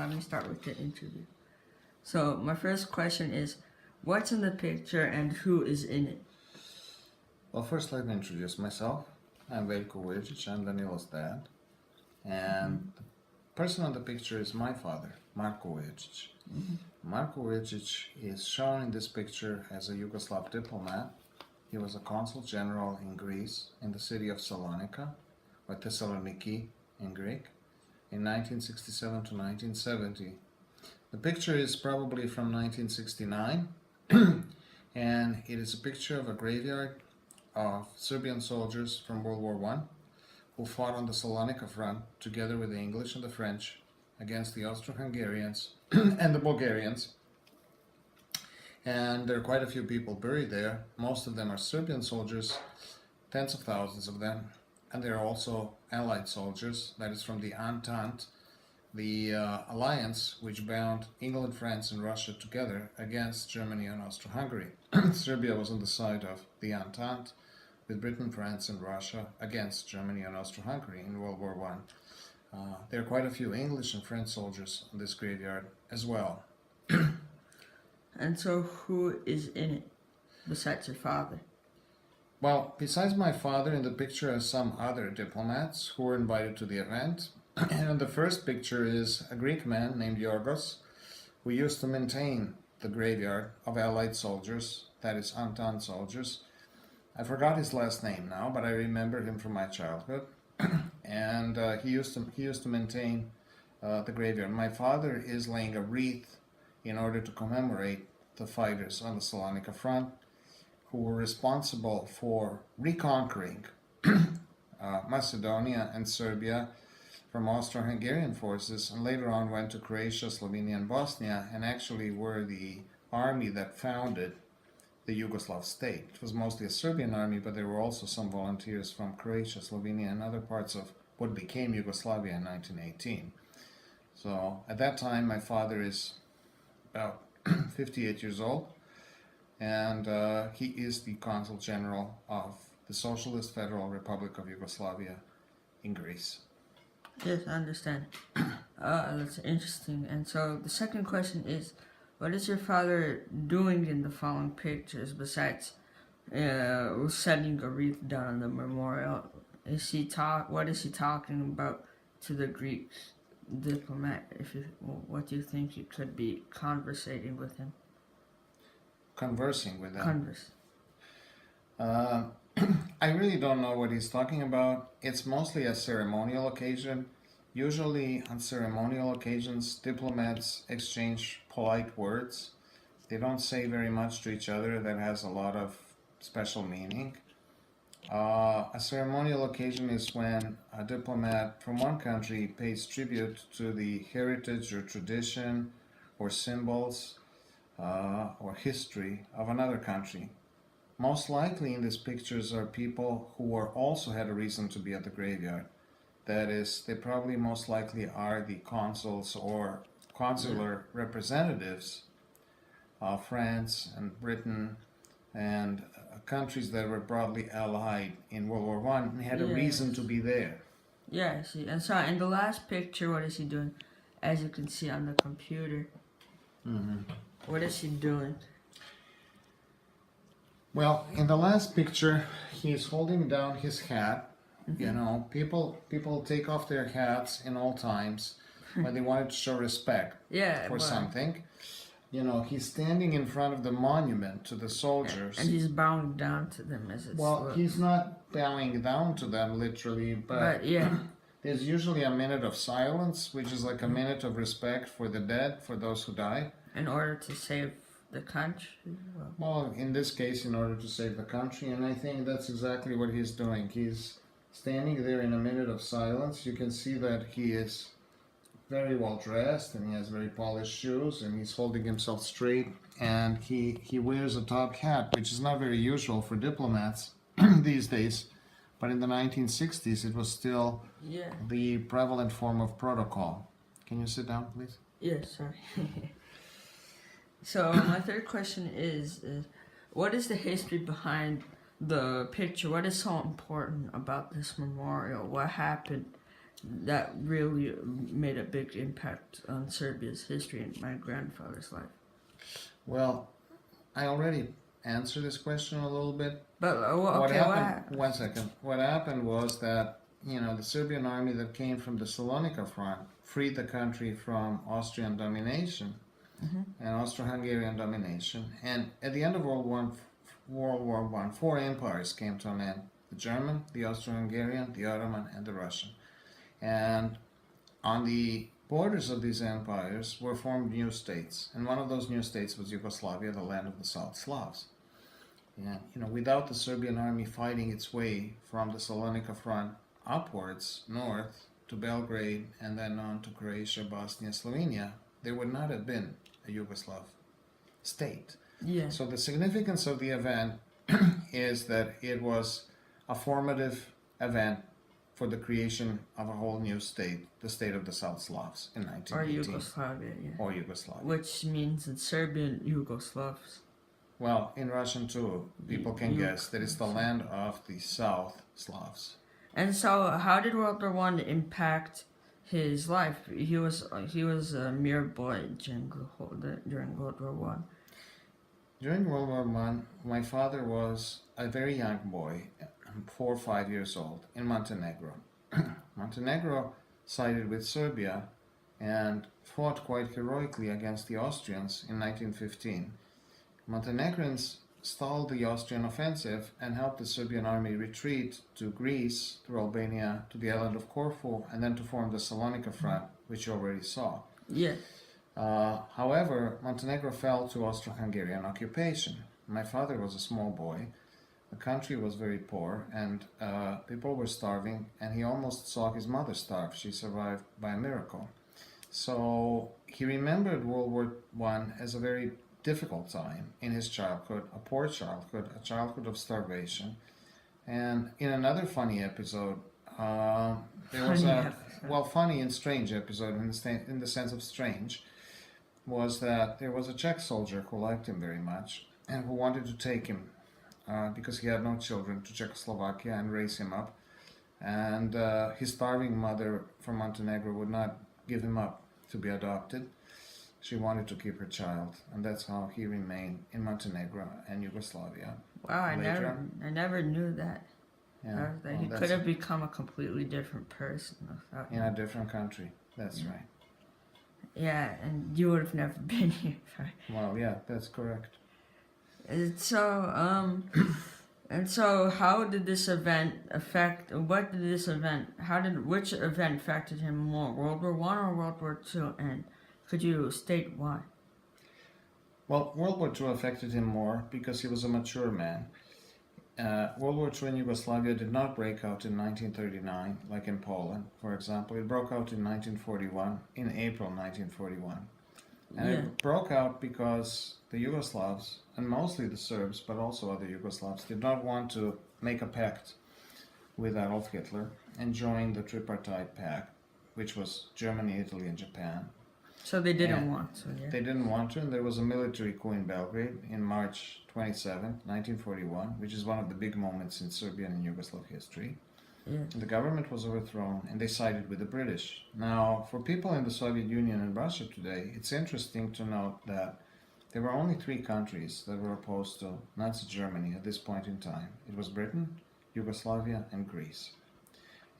let me start with the interview. So my first question is, what's in the picture and who is in it? Well, first let me introduce myself. I'm Veljko Vujic, I'm Danila's dad. And the person on the picture is my father, Marko Vujic. Marko Vujic is shown in this picture as a Yugoslav diplomat. He was a consul general in Greece, in the city of Salonika, or Thessaloniki in Greek, in 1967 to 1970. The picture is probably from 1969, and it is a picture of a graveyard of Serbian soldiers from World War I who fought on the Salonika front together with the English and the French against the Austro-Hungarians and the Bulgarians. And there are quite a few people buried there. Most of them are Serbian soldiers, tens of thousands of them, and there are also Allied soldiers, that is from the Entente, the alliance which bound England, France and Russia together against Germany and Austro-Hungary. Serbia was on the side of the Entente, with Britain, France and Russia against Germany and Austro-Hungary in World War I. There are quite a few English and French soldiers on this graveyard as well. And so who is in it, besides your father? Well, besides my father, in the picture are some other diplomats who were invited to the event. And the first picture is a Greek man named Yorgos, who used to maintain the graveyard of Allied soldiers, that is Entente soldiers. I forgot his last name now, but I remember him from my childhood. And he used to maintain the graveyard. My father is laying a wreath in order to commemorate the fighters on the Salonika front who were responsible for reconquering Macedonia and Serbia from Austro-Hungarian forces, and later on went to Croatia, Slovenia and Bosnia, and actually were the army that founded the Yugoslav state. It was mostly a Serbian army, but there were also some volunteers from Croatia, Slovenia and other parts of what became Yugoslavia in 1918. So at that time my father is about 58 years old, and he is the Consul General of the Socialist Federal Republic of Yugoslavia in Greece. Yes, I understand. That's interesting. And so the second question is, what is your father doing in the following pictures besides setting a wreath down on the memorial? What is he talking about to the Greek diplomat? What do you think you could be conversating with him? Conversing with him. Converse. I really don't know what he's talking about. It's mostly a ceremonial occasion. Usually on ceremonial occasions, diplomats exchange polite words. They don't say very much to each other that has a lot of special meaning. A ceremonial occasion is when a diplomat from one country pays tribute to the heritage or tradition or symbols or history of another country. Most likely in these pictures are people who also had a reason to be at the graveyard. That is, they probably most likely are the consuls or consular representatives of France and Britain and countries that were broadly allied in World War I and had a reason to be there. Yeah, I see. And so in the last picture, what is he doing? As you can see on the computer. What is he doing? Well, in the last picture, he's holding down his hat. You know, people take off their hats in all times when they wanted to show respect for something. You know, he's standing in front of the monument to the soldiers. And he's bowing down to them as it's... Well, he's not bowing down to them literally, but there's usually a minute of silence, which is like a minute of respect for the dead, for those who died. In order to save the country? Well, in this case, in order to save the country, and I think that's exactly what he's doing. He's standing there in a minute of silence. You can see that he is very well dressed and he has very polished shoes and he's holding himself straight, and he wears a top hat, which is not very usual for diplomats these days, but in the 1960s it was still the prevalent form of protocol. Can you sit down, please? Yes, sorry. So my third question is what is the history behind the picture? What is so important about this memorial? What happened that really made a big impact on Serbia's history and my grandfather's life. Well, I already answered this question a little bit. But What happened? One second. What happened was that the Serbian army that came from the Salonika front freed the country from Austrian domination and Austro-Hungarian domination. And at the end of World War One, four empires came to an end: the German, the Austro-Hungarian, the Ottoman, and the Russian. And on the borders of these empires were formed new states, and one of those new states was Yugoslavia, the land of the South Slavs. And without the Serbian army fighting its way from the Salonika front upwards north to Belgrade and then on to Croatia, Bosnia, Slovenia, there would not have been a Yugoslav state. Yeah. So the significance of the event is that it was a formative event for the creation of a whole new state, the state of the South Slavs in 1918. Or Yugoslavia, yeah. Or Yugoslavia. Which means in Serbian, Yugoslavs. Well, in Russian too, people can guess that it's the land of the South Slavs. And so, how did World War One impact his life? He was a mere boy during World War One. During World War One, my father was a very young boy, 4 or 5 years old, in Montenegro. Montenegro sided with Serbia and fought quite heroically against the Austrians in 1915. Montenegrins stalled the Austrian offensive and helped the Serbian army retreat to Greece, through Albania, to the island of Corfu, and then to form the Salonika front, which you already saw. Yeah. However, Montenegro fell to Austro-Hungarian occupation. My father was a small boy. The country was very poor, and people were starving, and he almost saw his mother starve. She survived by a miracle. So he remembered World War One as a very difficult time in his childhood, a poor childhood, a childhood of starvation. And in another funny episode, there was funny and strange episode in the sense of strange, was that there was a Czech soldier who liked him very much and who wanted to take him because he had no children, to Czechoslovakia and raise him up. And his starving mother from Montenegro would not give him up to be adopted. She wanted to keep her child, and that's how he remained in Montenegro and Yugoslavia. Wow, I never knew that. Yeah, That he could have become a completely different person without in a different country. That's right. Yeah, and you would have never been here. Well, yeah, that's correct. And so, how did this event affect? What did this event? Which event affected him more, World War One or World War Two? And could you state why? Well, World War II affected him more because he was a mature man. World War II in Yugoslavia did not break out in 1939, like in Poland, for example. It broke out in 1941, in April 1941. And it broke out because the Yugoslavs, and mostly the Serbs, but also other Yugoslavs, did not want to make a pact with Adolf Hitler and join the tripartite pact, which was Germany, Italy, and Japan. So they didn't want to, yeah. They didn't want to, and there was a military coup in Belgrade in March 27, 1941, which is one of the big moments in Serbian and Yugoslav history. Yeah. The government was overthrown, and they sided with the British. Now, for people in the Soviet Union and Russia today, it's interesting to note that there were only 3 countries that were opposed to Nazi Germany at this point in time. It was Britain, Yugoslavia, and Greece.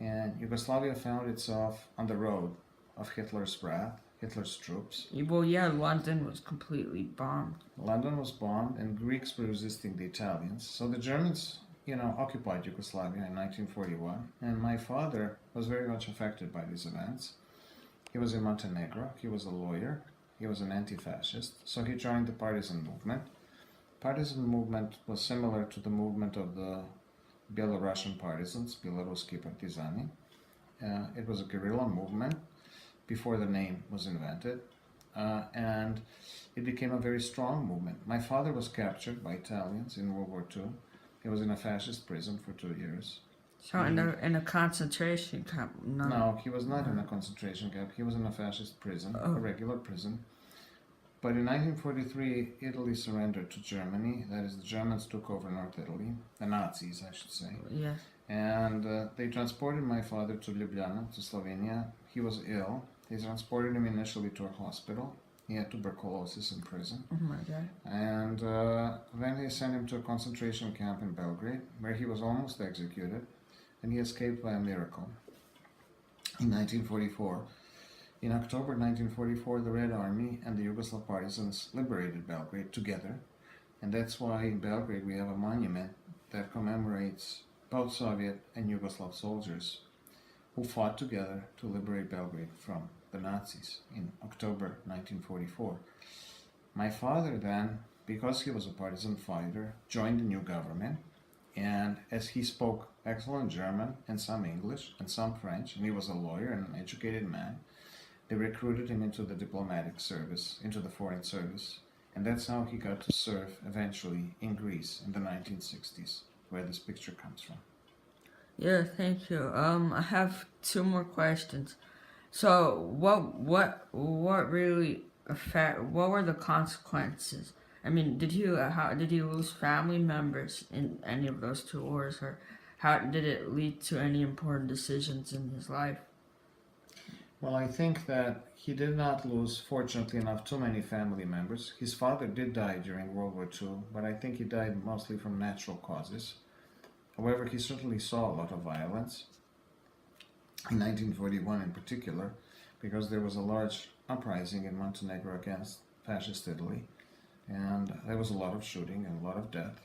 And Yugoslavia found itself on the road of Hitler's wrath, Hitler's troops. Well, yeah, London was completely bombed. London was bombed, and Greeks were resisting the Italians. So the Germans, occupied Yugoslavia in 1941, and my father was very much affected by these events. He was in Montenegro, he was a lawyer, he was an anti-fascist, so he joined the partisan movement. Partisan movement was similar to the movement of the Belarusian partisans, Belaruski Partizani. It was a guerrilla movement before the name was invented, and it became a very strong movement. My father was captured by Italians in World War II. He was in a fascist prison for 2 years. So in a concentration camp? No, he was not in a concentration camp. He was in a fascist prison, a regular prison. But in 1943, Italy surrendered to Germany. That is, the Germans took over North Italy, the Nazis, I should say. Yes. And they transported my father to Ljubljana, to Slovenia. He was ill. They transported him initially to a hospital. He had tuberculosis in prison. Oh my god. And then they sent him to a concentration camp in Belgrade, where he was almost executed, and he escaped by a miracle. In 1944, in October 1944, the Red Army and the Yugoslav partisans liberated Belgrade together, and that's why in Belgrade we have a monument that commemorates both Soviet and Yugoslav soldiers who fought together to liberate Belgrade from the Nazis in October 1944. My father then, because he was a partisan fighter, joined the new government, and as he spoke excellent German and some English and some French, and he was a lawyer and an educated man, they recruited him into the diplomatic service, into the foreign service, and that's how he got to serve eventually in Greece in the 1960s, where this picture comes from. Yeah, thank you. I have two more questions. So, what really affect? What were the consequences? I mean, did he lose family members in any of those two wars, or how did it lead to any important decisions in his life? Well, I think that he did not lose, fortunately enough, too many family members. His father did die during World War II, but I think he died mostly from natural causes. However, he certainly saw a lot of violence, in 1941 in particular, because there was a large uprising in Montenegro against fascist Italy, and there was a lot of shooting and a lot of death.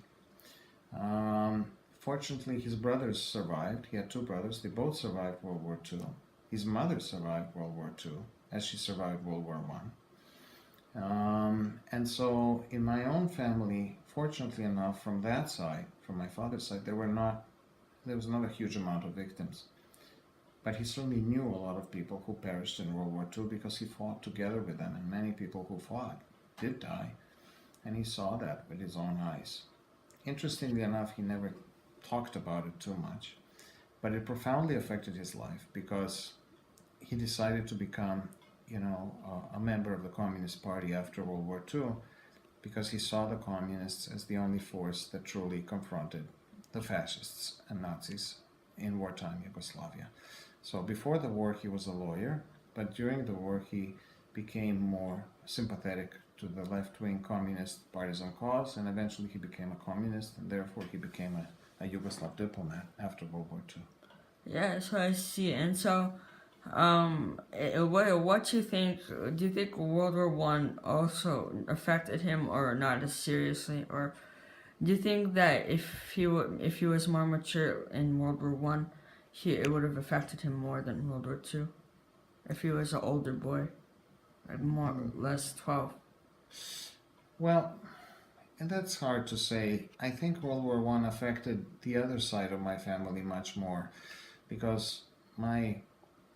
Fortunately, his brothers survived. He had two brothers. They both survived World War II. His mother survived World War II, as she survived World War I. And so, in my own family, fortunately enough, from that side, from my father's side, there was not a huge amount of victims. But he certainly knew a lot of people who perished in World War II because he fought together with them, and many people who fought did die, and he saw that with his own eyes. Interestingly enough, he never talked about it too much, but it profoundly affected his life because he decided to become, a member of the Communist Party after World War II because he saw the communists as the only force that truly confronted the fascists and Nazis in wartime Yugoslavia. So before the war, he was a lawyer, but during the war, he became more sympathetic to the left-wing communist partisan cause, and eventually he became a communist, and therefore he became a Yugoslav diplomat after World War II. Yeah, so I see. And so, what do you think? Do you think World War One also affected him, or not as seriously? Or do you think that if he was more mature in World War One, it would have affected him more than World War Two? If he was an older boy, like more or less 12. Well, and that's hard to say. I think World War One affected the other side of my family much more because my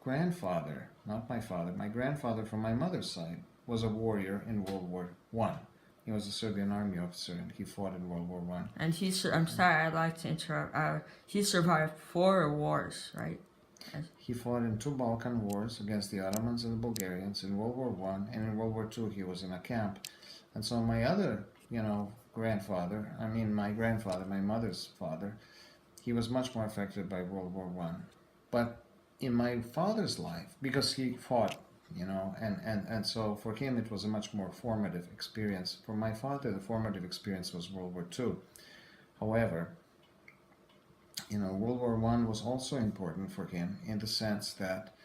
grandfather, not my father, my grandfather from my mother's side was a warrior in World War One. He was a Serbian army officer and he fought in World War One. And I'm sorry, I'd like to interrupt. He survived 4 wars, right? He fought in 2 Balkan wars against the Ottomans and the Bulgarians in World War One, and in World War II he was in a camp. And so my other, grandfather, my mother's father, he was much more affected by World War One. But in my father's life, because he fought, and so for him it was a much more formative experience. For my father, the formative experience was World War II. However, World War One was also important for him in the sense that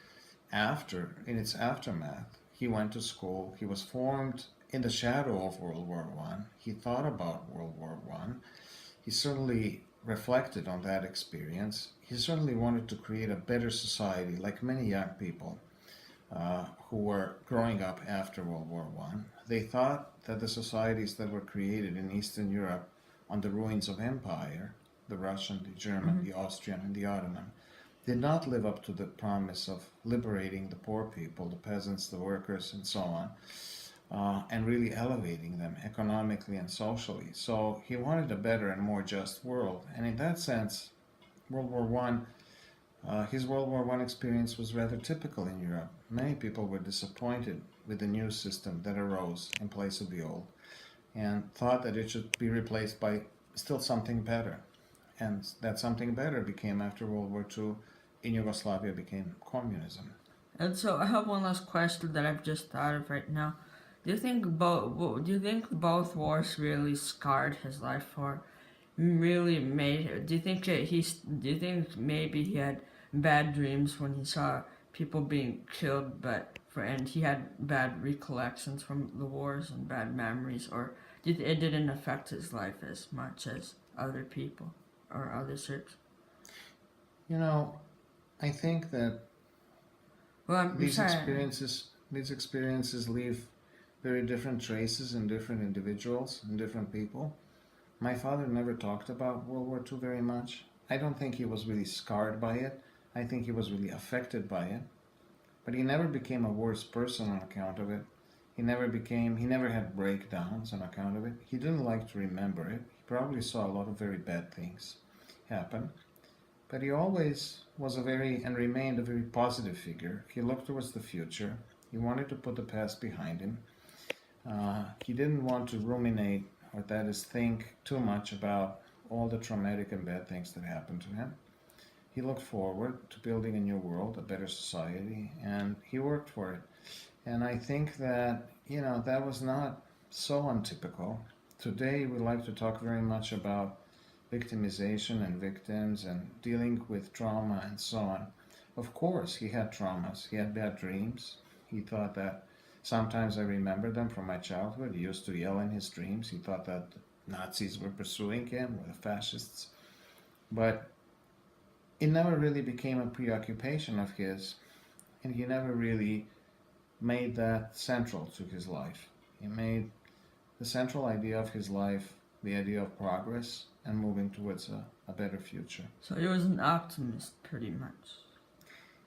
in its aftermath, he went to school. He was formed in the shadow of World War One. He thought about World War One. He certainly reflected on that experience. He certainly wanted to create a better society, like many young people who were growing up after World War One. They thought that the societies that were created in Eastern Europe on the ruins of empire, the Russian, the German, the Austrian, and the Ottoman, did not live up to the promise of liberating the poor people, the peasants, the workers, and so on, and really elevating them economically and socially. So he wanted a better and more just world. And in that sense, his World War One experience was rather typical in Europe. Many people were disappointed with the new system that arose in place of the old, and thought that it should be replaced by still something better. and that something better became after World War II in Yugoslavia became communism. And so I have one last question that I've just thought of right now. Do you think both wars really scarred his life, or really made? Do you think maybe he had bad dreams when he saw people being killed, and he had bad recollections from the wars and bad memories, or it didn't affect his life as much as other people or other Serbs? You know, I think that Well, I'm these sorry. experiences these experiences leave very different traces in different individuals and different people. My father never talked about World War II very much. I don't think he was really scarred by it. I think he was really affected by it. But he never became a worse person on account of it. He never had breakdowns on account of it. He didn't like to remember it. He probably saw a lot of very bad things happen. But he always was and remained a very positive figure. He looked towards the future. He wanted to put the past behind him. He didn't want to ruminate, or that is, think too much about all the traumatic and bad things that happened to him. He looked forward to building a new world, a better society, and he worked for it. And I think that, that was not so untypical. Today, we like to talk very much about victimization and victims and dealing with trauma and so on. Of course, he had traumas, he had bad dreams. He thought that sometimes I remember them from my childhood. He used to yell in his dreams. He thought that Nazis were pursuing him, or the fascists. But it never really became a preoccupation of his, and he never really made that central to his life. He made the central idea of his life the idea of progress and moving towards a better future. So he was an optimist, pretty much.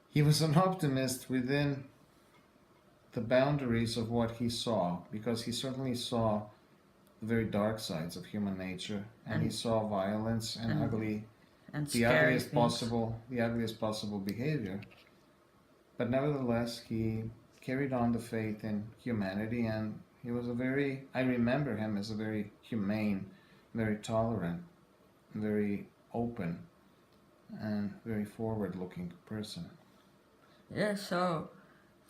He was an optimist within the boundaries of what he saw, because he certainly saw the very dark sides of human nature, and he saw violence and the ugliest possible behavior. But nevertheless, he carried on the faith in humanity, and I remember him as a very humane, very tolerant, very open, and very forward-looking person. Yeah, so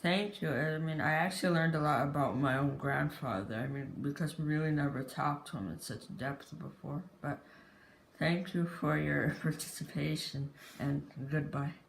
thank you. I mean, I actually learned a lot about my own grandfather. I mean, because we really never talked to him in such depth before. But thank you for your participation, and goodbye.